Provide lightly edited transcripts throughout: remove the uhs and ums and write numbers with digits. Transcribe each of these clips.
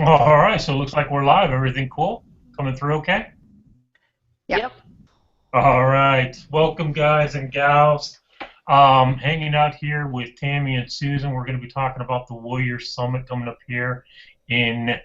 All right, so it looks like we're live. Everything cool? Coming through okay? Yep. All right. Welcome, guys and gals. Hanging out here with Tammy and Susan. We're going to be talking about the Warriors Summit coming up here in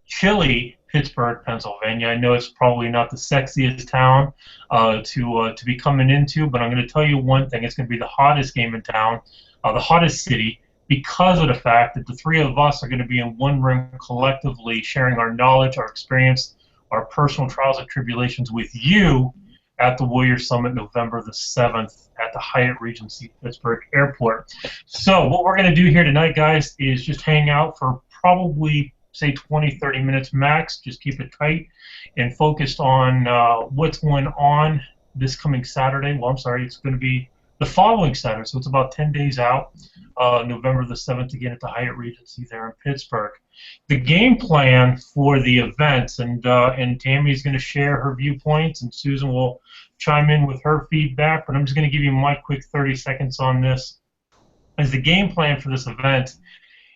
chilly Pittsburgh, Pennsylvania. I know it's probably not the sexiest town to be coming into, but I'm going to tell you one thing: it's going to be the hottest game in town, the hottest city, because of the fact that the three of us are going to be in one room collectively, sharing our knowledge, our experience, our personal trials and tribulations with you at the Warrior Summit, November the 7th, at the Hyatt Regency Pittsburgh Airport. So what we're going to do here tonight, guys, is just hang out for probably say 20, 30 minutes max. Just keep it tight and focused on what's going on this coming Saturday. Well, I'm sorry, it's going to be the following Saturday, so it's about 10 days out, November the 7th, again at the Hyatt Regency there in Pittsburgh. The game plan for the events, and Tammy's going to share her viewpoints, and Susan will chime in with her feedback, but I'm just going to give you my quick 30 seconds on this. As the game plan for this event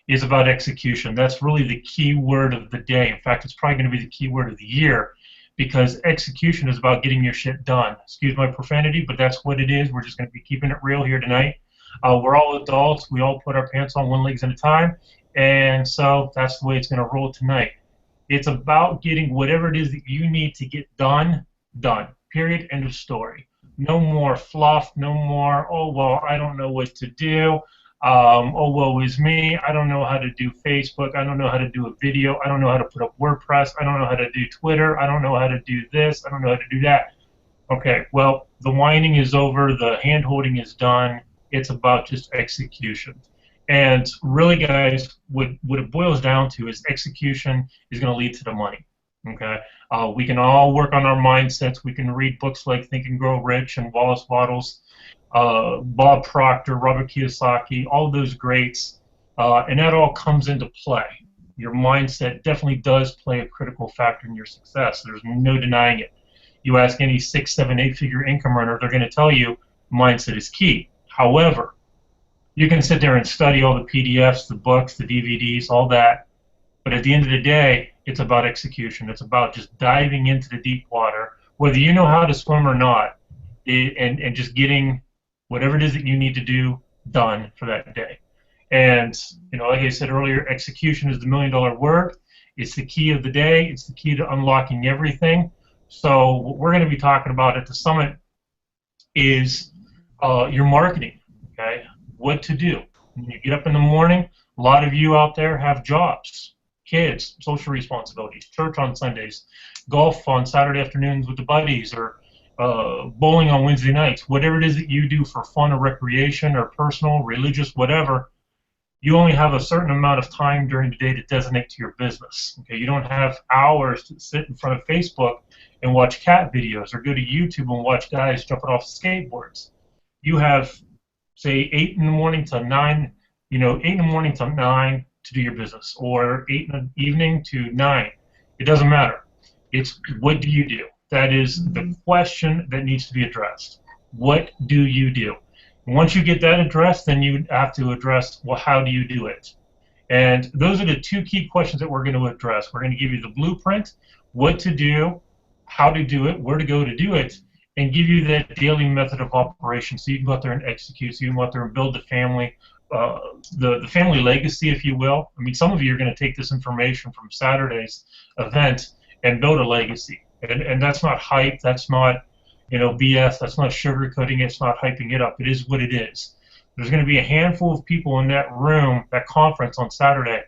is about execution. That's really the key word of the day. In fact, it's probably going to be the key word of the year because execution is about getting your shit done. Excuse my profanity, but that's what it is. We're just going to be keeping it real here tonight. We're all adults. We all put our pants on one leg at a time, and so that's the way it's going to roll tonight. It's about getting whatever it is that you need to get done, done. Period. End of story. No more fluff. No more, oh, well, I don't know what to do. Oh, woe is me. I don't know how to do Facebook. I don't know how to do a video. I don't know how to put up WordPress. I don't know how to do Twitter. I don't know how to do this. I don't know how to do that. Okay, well, the whining is over. The hand holding is done. It's about just execution. And really, guys, what it boils down to is execution is going to lead to the money. Okay, we can all work on our mindsets. We can read books like Think and Grow Rich and Wallace Wattles, Bob Proctor, Robert Kiyosaki, all those greats, and that all comes into play. Your mindset definitely does play a critical factor in your success. There's no denying it. You ask any 6, 7, 8-figure income earner, they're going to tell you mindset is key. However, you can sit there and study all the PDFs, the books, the DVDs, all that, but at the end of the day, it's about execution. It's about just diving into the deep water, whether you know how to swim or not, and just getting whatever it is that you need to do done for that day. And, like I said earlier, execution is the $1,000,000 word. It's the key of the day. It's the key to unlocking everything. So what we're going to be talking about at the summit is your marketing, okay? What to do. When you get up in the morning, a lot of you out there have jobs, kids, social responsibilities, church on Sundays, golf on Saturday afternoons with the buddies, or bowling on Wednesday nights, whatever it is that you do for fun or recreation or personal, religious, whatever, you only have a certain amount of time during the day to designate to your business. Okay, you don't have hours to sit in front of Facebook and watch cat videos or go to YouTube and watch guys jumping off skateboards. You have, say, 8 in the morning to 9, 8 in the morning to 9 to do your business, or 8 in the evening to 9. It doesn't matter. It's what do you do? That is the question that needs to be addressed. What do you do? And once you get that addressed, then you have to address, well, how do you do it? And those are the two key questions that we're going to address. We're going to give you the blueprint, what to do, how to do it, where to go to do it, and give you that daily method of operation so you can go out there and execute, so you can go out there and build the family, the family legacy, if you will. I mean, some of you are going to take this information from Saturday's event and build a legacy. And that's not hype, that's not BS, that's not sugarcoating it, it's not hyping it up. It is what it is. There's going to be a handful of people in that room, that conference on Saturday,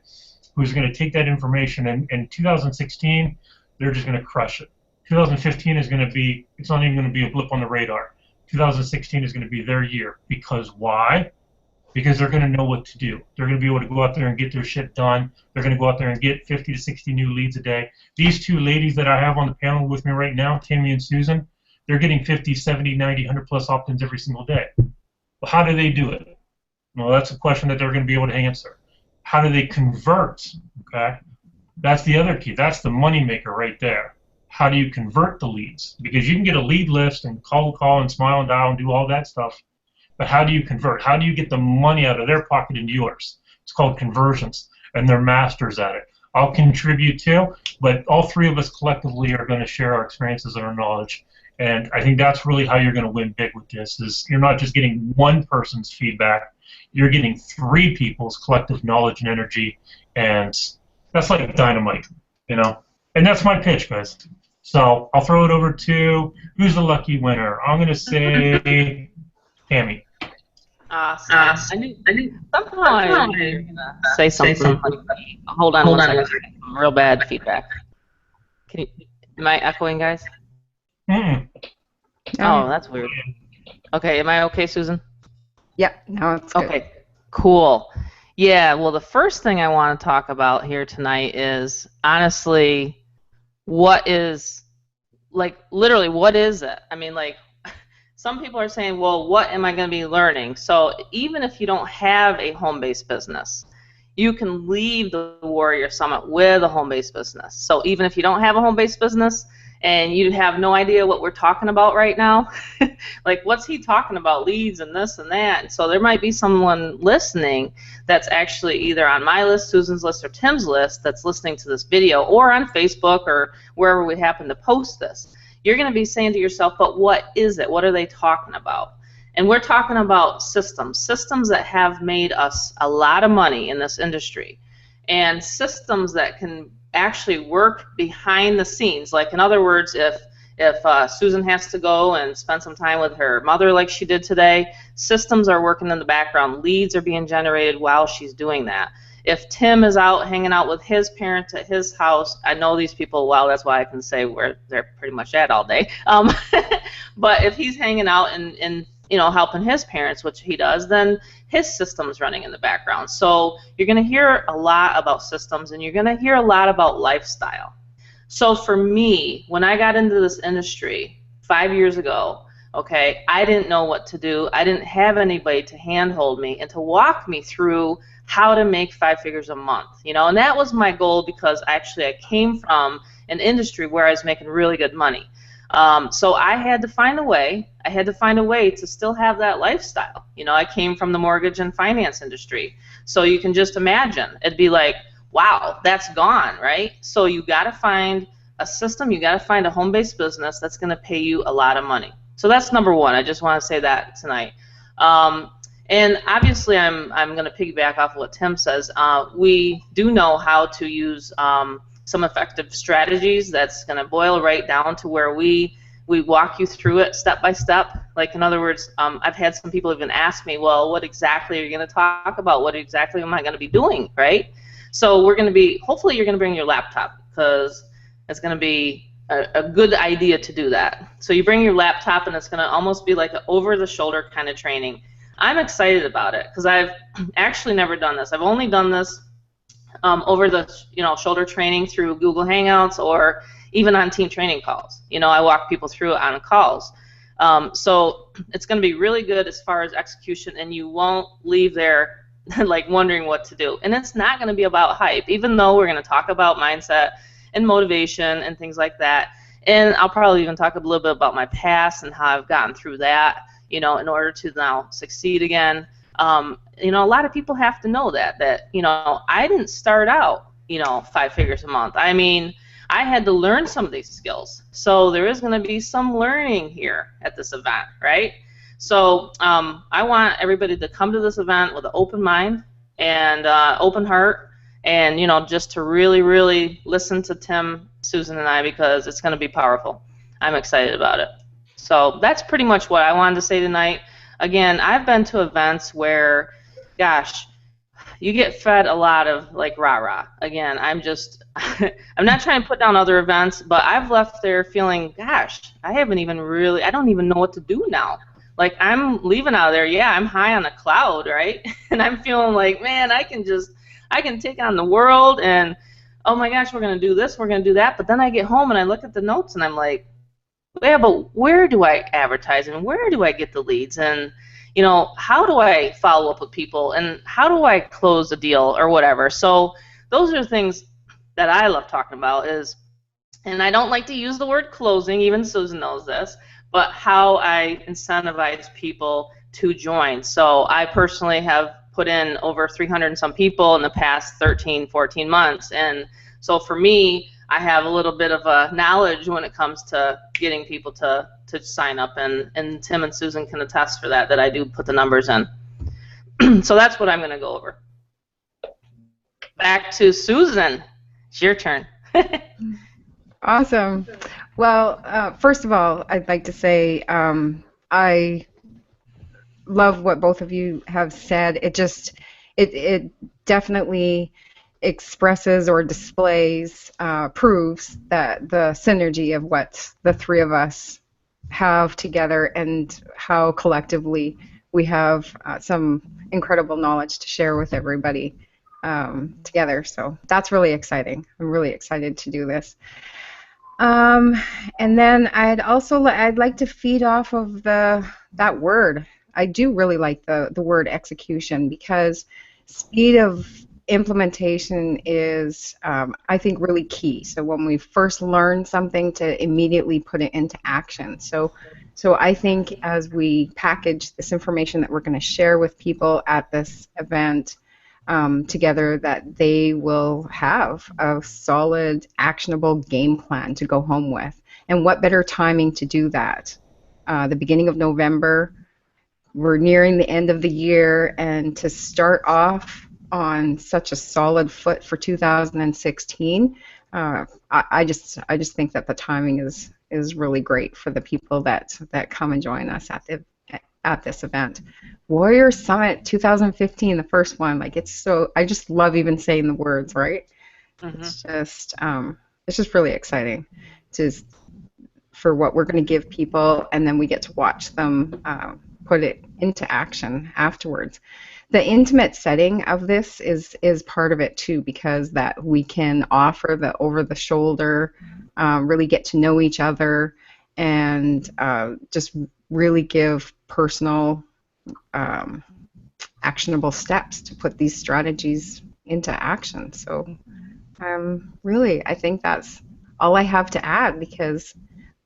who's going to take that information, and in 2016, they're just going to crush it. 2015 is going to be, it's not even going to be a blip on the radar. 2016 is going to be their year. Because why? Because they're going to know what to do. They're going to be able to go out there and get their shit done. They're going to go out there and get 50 to 60 new leads a day. These two ladies that I have on the panel with me right now, Tammy and Susan, they're getting 50, 70, 90, 100 plus opt-ins every single day. Well, how do they do it? Well, that's a question that they're going to be able to answer. How do they convert? Okay, that's the other key. That's the money maker right there. How do you convert the leads? Because you can get a lead list and call and smile and dial and do all that stuff. But how do you convert? How do you get the money out of their pocket into yours? It's called conversions, and they're masters at it. I'll contribute too, but all three of us collectively are going to share our experiences and our knowledge. And I think that's really how you're going to win big with this. Is you're not just getting one person's feedback, you're getting three people's collective knowledge and energy, and that's like dynamite, you know. And that's my pitch, guys. So I'll throw it over to who's the lucky winner. I'm going to say Tammy. Awesome. I knew somehow I knew you were gonna say something. Hold on one second. Real bad feedback. Am I echoing, guys? Mm. Oh, that's weird. Okay, am I okay, Susan? Yeah, no, it's good. Okay, cool. Yeah, well, the first thing I want to talk about here tonight is, honestly, what is, like, literally, what is it? I mean, like, some people are saying, well, what am I going to be learning? So even if you don't have a home-based business, you can leave the Warrior Summit with a home-based business. So even if you don't have a home-based business and you have no idea what we're talking about right now, like, what's he talking about, leads and this and that? So there might be someone listening that's actually either on my list, Susan's list, or Tim's list that's listening to this video, or on Facebook or wherever we happen to post this. You're going to be saying to yourself, but what is it? What are they talking about? And we're talking about systems that have made us a lot of money in this industry, and systems that can actually work behind the scenes. Like, in other words, if Susan has to go and spend some time with her mother like she did today, systems are working in the background. Leads are being generated while she's doing that. If Tim is out hanging out with his parents at his house, I know these people well, that's why I can say where they're pretty much at all day. But if he's hanging out and you know, helping his parents, which he does, then his system's running in the background. So you're going to hear a lot about systems, and you're going to hear a lot about lifestyle. So for me, when I got into this industry 5 years ago, okay, I didn't know what to do. I didn't have anybody to handhold me and to walk me through how to make 5 figures a month, you know, and that was my goal, because actually I came from an industry where I was making really good money. So I had to find a way. I had to find a way to still have that lifestyle. You know, I came from the mortgage and finance industry, so you can just imagine. It'd be like, wow, that's gone, right? So you got to find a system. You got to find a home-based business that's going to pay you a lot of money. So that's number one. I just want to say that tonight. And obviously, I'm going to piggyback off of what Tim says. We do know how to use some effective strategies. That's going to boil right down to where we walk you through it step by step. Like, in other words, I've had some people even ask me, well, what exactly are you going to talk about? What exactly am I going to be doing, right? So we're going to be, hopefully you're going to bring your laptop, because it's going to be a good idea to do that. So you bring your laptop, and it's going to almost be like an over-the-shoulder kind of training. I'm excited about it, because I've actually never done this. I've only done this over the shoulder training through Google Hangouts, or even on team training calls. You know, I walk people through it on calls. So it's going to be really good as far as execution, and you won't leave there like wondering what to do. And it's not going to be about hype, even though we're going to talk about mindset and motivation and things like that. And I'll probably even talk a little bit about my past and how I've gotten through that, you know, in order to now succeed again. You know, a lot of people have to know that, you know, I didn't start out, you know, 5 figures a month. I mean, I had to learn some of these skills. So there is going to be some learning here at this event, right? So I want everybody to come to this event with an open mind and open heart, and, you know, just to really, really listen to Tim, Susan, and I, because it's going to be powerful. I'm excited about it. So that's pretty much what I wanted to say tonight. Again, I've been to events where, gosh, you get fed a lot of, like, rah-rah. Again, I'm just, I'm not trying to put down other events, but I've left there feeling, gosh, I don't even know what to do now. Like, I'm leaving out of there, yeah, I'm high on a cloud, right? And I'm feeling like, man, I can take on the world, and, oh my gosh, we're going to do this, we're going to do that. But then I get home and I look at the notes and I'm like, yeah, but where do I advertise, and where do I get the leads, and, you know, how do I follow up with people, and how do I close a deal or whatever? So those are the things that I love talking about, and I don't like to use the word closing, even Susan knows this, but how I incentivize people to join. So I personally have put in over 300 and some people in the past 13, 14 months. And so for me, I have a little bit of a knowledge when it comes to getting people to sign up, and Tim and Susan can attest for that I do put the numbers in. So that's what I'm going to go over. Back to Susan. It's your turn. Awesome. Well, first of all, I'd like to say I love what both of you have said. It definitely expresses or displays, proves that the synergy of what the three of us have together and how collectively we have some incredible knowledge to share with everybody together. So that's really exciting. I'm really excited to do this. And then I'd like to feed off of that word. I do really like the word execution, because speed of implementation is, I think, really key. So when we first learn something, to immediately put it into action. So I think as we package this information that we're going to share with people at this event together, that they will have a solid, actionable game plan to go home with. And what better timing to do that? The beginning of November, we're nearing the end of the year, and to start off on such a solid foot for 2016, I just think that the timing is really great for the people that come and join us at this event. Warrior Summit 2015, the first one. Like, I just love even saying the words, right? Mm-hmm. It's just really exciting for what we're going to give people, and then we get to watch them put it into action afterwards. The intimate setting of this is part of it too, because that we can offer the over-the-shoulder, really get to know each other, and just really give personal, actionable steps to put these strategies into action. So I think that's all I have to add, because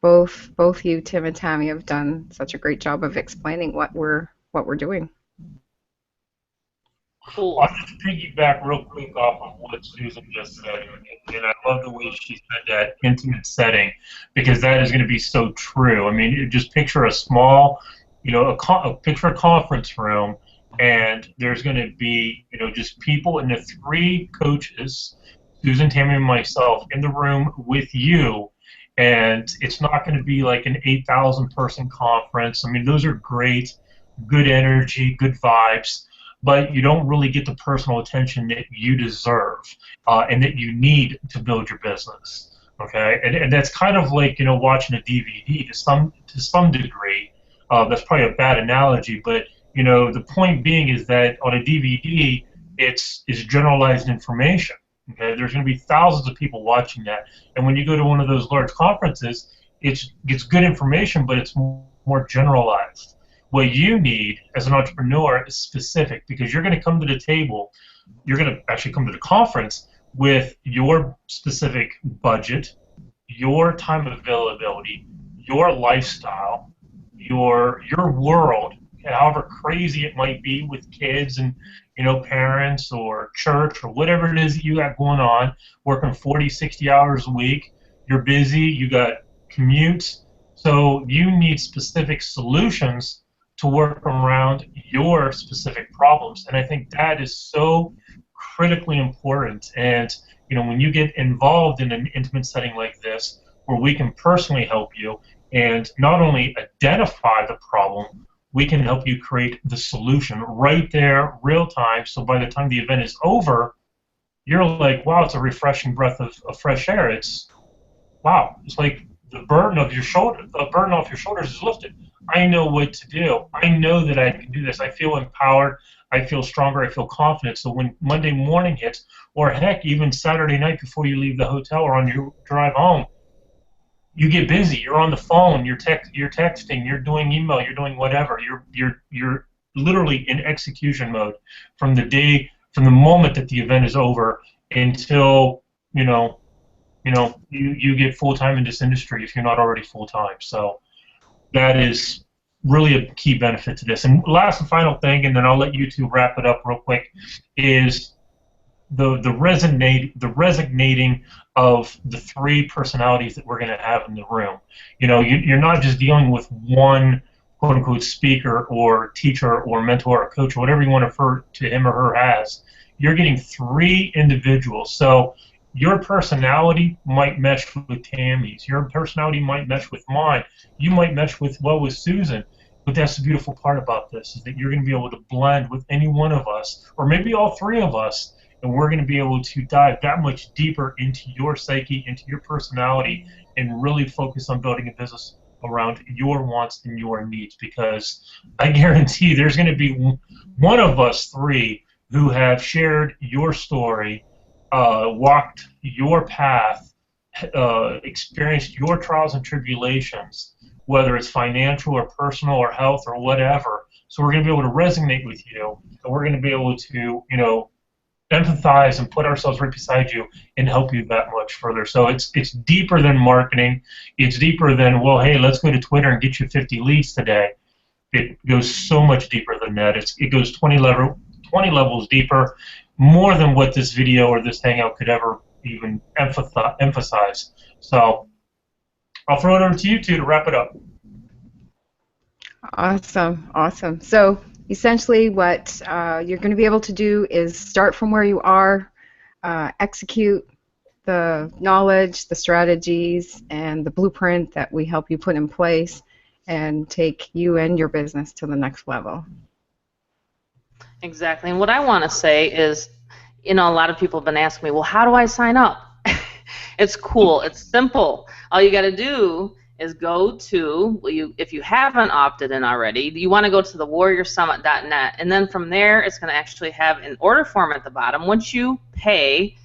both you, Tim and Tammy, have done such a great job of explaining what we're doing. Cool. I'll just piggyback real quick off of what Susan just said, and I love the way she said that intimate setting, because that is going to be so true. I mean, just picture a small, picture a conference room, and there's going to be, just people, and the three coaches, Susan, Tammy, and myself, in the room with you. And it's not going to be like an 8,000 person conference. I mean, those are great, good energy, good vibes, but you don't really get the personal attention that you deserve and that you need to build your business. Okay, and that's kind of like watching a DVD to some degree. That's probably a bad analogy, but the point being is that on a DVD, it's generalized information. Okay, there's going to be thousands of people watching that, and when you go to one of those large conferences, it's good information, but it's more generalized. What you need as an entrepreneur is specific, because you're going to come to the table, you're going to actually come to the conference with your specific budget, your time availability, your lifestyle, your world, however crazy it might be with kids and parents or church or whatever it is that you got going on, working 40, 60 hours a week. You're busy, you got commutes, so you need specific solutions to work around your specific problems. And I think that is so critically important. And when you get involved in an intimate setting like this, where we can personally help you and not only identify the problem, we can help you create the solution right there, real time. So by the time the event is over, you're like, wow, it's a refreshing breath of fresh air. It's like the burden off your shoulders is lifted. I know what to do. I know that I can do this. I feel empowered. I feel stronger. I feel confident. So when Monday morning hits, or heck, even Saturday night before you leave the hotel or on your drive home, you get busy. You're on the phone. You're texting. You're doing email. You're doing whatever. You're literally in execution mode from the moment that the event is over until you get full time in this industry if you're not already full time. So that is really a key benefit to this. And last and final thing, and then I'll let you two wrap it up real quick, is the resonating of the three personalities that we're going to have in the room. You know, you're not just dealing with one quote unquote speaker or teacher or mentor or coach or whatever you want to refer to him or her as. You're getting three individuals. So your personality might mesh with Tammy's. Your personality might mesh with mine. You might mesh with Susan. But that's the beautiful part about this, is that you're going to be able to blend with any one of us, or maybe all three of us, and we're going to be able to dive that much deeper into your psyche, into your personality, and really focus on building a business around your wants and your needs. Because I guarantee there's going to be one of us three who have shared your story, walked your path, experienced your trials and tribulations, whether it's financial or personal or health or whatever. So we're going to be able to resonate with you, and we're going to be able to, you know, empathize and put ourselves right beside you and help you that much further. So it's deeper than marketing. It's deeper than, well, hey, let's go to Twitter and get you 50 leads today. It goes so much deeper than that. It goes 20 levels deeper, more than what this video or this hangout could ever even emphasize. So I'll throw it over to you two to wrap it up. Awesome, awesome. So essentially what you're going to be able to do is start from where you are, execute the knowledge, the strategies, and the blueprint that we help you put in place, and take you and your business to the next level. Exactly. And what I want to say is, you know, a lot of people have been asking me, well, how do I sign up? It's cool. It's simple. All you got to do is go to, if you haven't opted in already, you want to go to thewarriorsummit.net, and then from there it's going to actually have an order form at the bottom. Once you pay,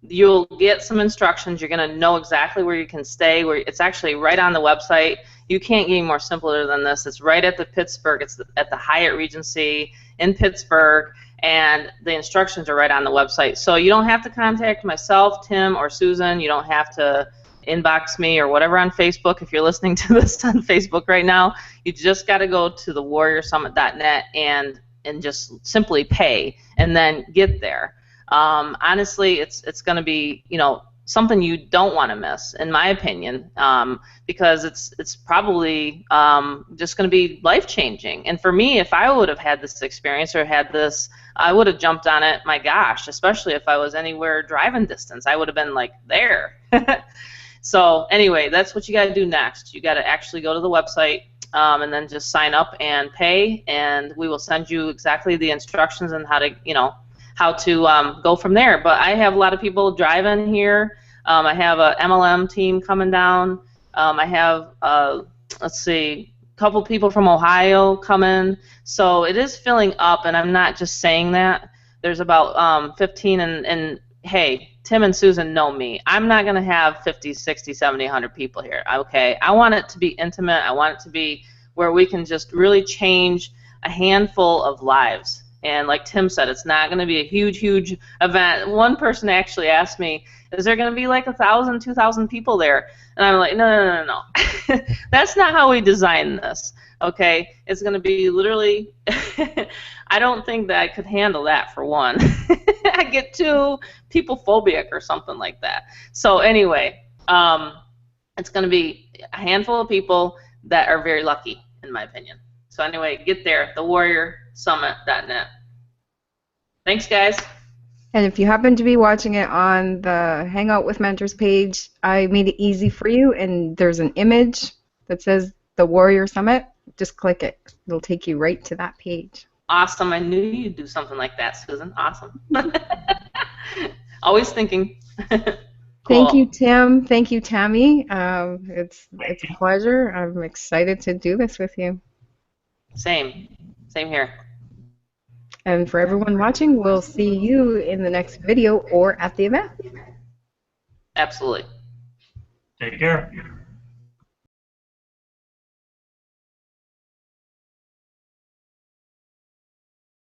you'll get some instructions. You're going to know exactly where you can stay. Where it's actually right on the website. You can't get any more simpler than this. It's right at the Pittsburgh. It's at the Hyatt Regency in Pittsburgh, and the instructions are right on the website. So you don't have to contact myself, Tim, or Susan. You don't have to inbox me or whatever on Facebook. If you're listening to this on Facebook right now, you just got to go to thewarriorsummit.net and just simply pay and then get there. Honestly, it's going to be, you know, something you don't want to miss, in my opinion, because it's probably just going to be life-changing. And for me, if I would have had this experience or had this, I would have jumped on it. My gosh, especially if I was anywhere driving distance, I would have been like there. So anyway, that's what you got to do next. You got to actually go to the website and then just sign up and pay, and we will send you exactly the instructions on how to, you know, how to go from there. But I have a lot of people driving here. I have a MLM team coming down. I have, let's see, a couple people from Ohio coming. So it is filling up, and I'm not just saying that. There's about 15, and hey, Tim and Susan know me. I'm not going to have 50, 60, 70, 100 people here, okay? I want it to be intimate. I want it to be where we can just really change a handful of lives. And like Tim said, it's not going to be a huge, huge event. One person actually asked me, is there going to be like 1,000, 2,000 people there? And I'm like, no. That's not how we design this, okay? It's going to be literally, I don't think that I could handle that, for one. I get too people-phobic or something like that. So anyway, it's going to be a handful of people that are very lucky, in my opinion. So anyway, get there, thewarriorsummit.net. Thanks, guys. And if you happen to be watching it on the Hangout with Mentors page, I made it easy for you, and there's an image that says The Warrior Summit. Just click it. It'll take you right to that page. Awesome. I knew you'd do something like that, Susan. Awesome. Always thinking. Cool. Thank you, Tim. Thank you, Tammy. It's a pleasure. I'm excited to do this with you. Same here. And for everyone watching, we'll see you in the next video or at the event. Absolutely. Take care.